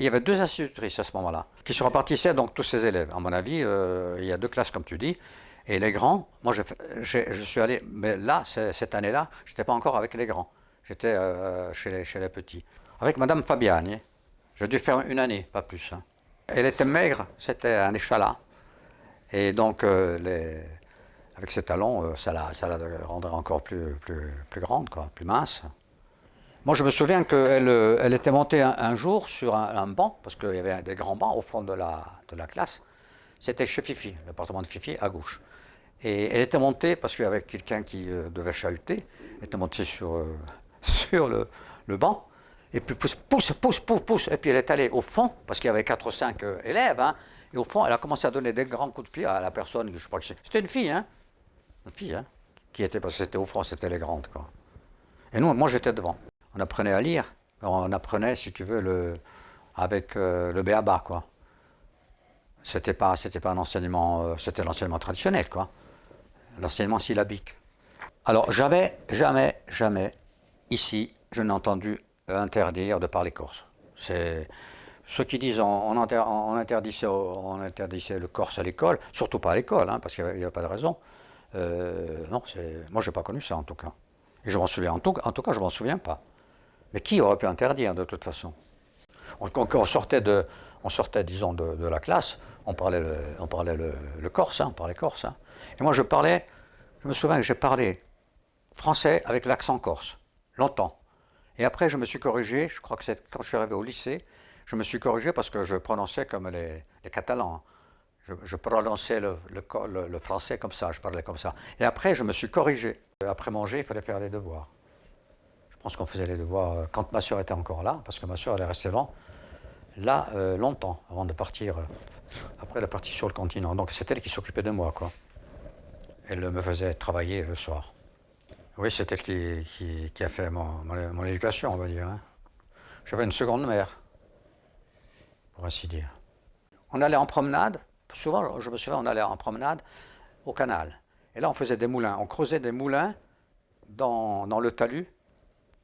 il y avait deux institutrices à ce moment-là, qui se répartissaient donc tous ces élèves. À mon avis, il y a deux classes comme tu dis. Et les grands, moi je suis allé, mais là, cette année-là, je n'étais pas encore avec les grands. J'étais chez les petits. Avec Madame Fabiani, j'ai dû faire une année, pas plus. Hein. Elle était maigre, c'était un échalas. Et donc, avec ses talons, ça la rendrait encore plus grande, quoi, plus mince. Moi, je me souviens qu'elle elle était montée un jour sur un banc, parce qu'il y avait des grands bancs au fond de la classe. C'était chez Fifi, l'appartement de Fifi, à gauche. Et elle était montée, parce qu'il y avait quelqu'un qui devait chahuter, elle était montée sur le banc, et puis pousse, et puis elle est allée au fond, parce qu'il y avait 4 ou 5 élèves, hein, et au fond, elle a commencé à donner des grands coups de pied à la personne, je crois que c'était une fille, hein, qui était, parce que c'était au fond, c'était les grandes, quoi. Et nous, moi j'étais devant. On apprenait à lire, on apprenait, si tu veux, avec le b.a.-ba, quoi. C'était pas un enseignement, c'était l'enseignement traditionnel, quoi. L'enseignement syllabique. Alors, jamais, ici, je n'ai entendu interdire de parler corse. C'est ceux qui disent on interdisait le corse à l'école, surtout pas à l'école, hein, parce qu'il n'y avait pas de raison. Non, moi, j'ai pas connu ça, en tout cas. Et je m'en souviens, en tout cas, je m'en souviens pas. Mais qui aurait pu interdire, de toute façon? Quand on sortait, disons, de la classe, on parlait le corse, hein, on parlait corse. Hein. Et moi, je me souviens que j'ai parlé français avec l'accent corse, longtemps. Et après, je me suis corrigé, je crois que c'est quand je suis arrivé au lycée, je me suis corrigé parce que je prononçais comme les Catalans. Je prononçais le français comme ça, je parlais comme ça. Et après, je me suis corrigé. Après manger, il fallait faire les devoirs. Je pense qu'on faisait les devoirs quand ma soeur était encore là, parce que ma soeur, elle est restée là longtemps, avant de partir, après elle est partie sur le continent. Donc c'est elle qui s'occupait de moi, quoi. Elle me faisait travailler le soir. Oui, c'est elle qui a fait mon éducation, on va dire. Hein. J'avais une seconde mère, pour ainsi dire. On allait en promenade, souvent, je me souviens, on allait en promenade au canal. Et là, on faisait des moulins, on creusait des moulins dans le talus.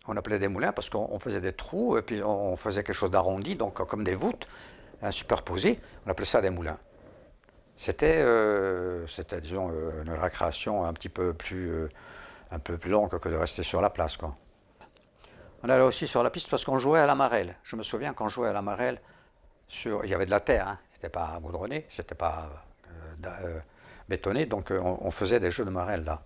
On appelait des moulins parce qu'on faisait des trous et puis on faisait quelque chose d'arrondi, donc comme des voûtes superposées. On appelait ça des moulins. C'était, disons, une récréation un peu plus longue que de rester sur la place, quoi. On allait aussi sur la piste parce qu'on jouait à la marelle. Je me souviens qu'on jouait à la marelle, il y avait de la terre, hein. C'était pas goudronné, c'était pas bétonné, donc on faisait des jeux de marelle là.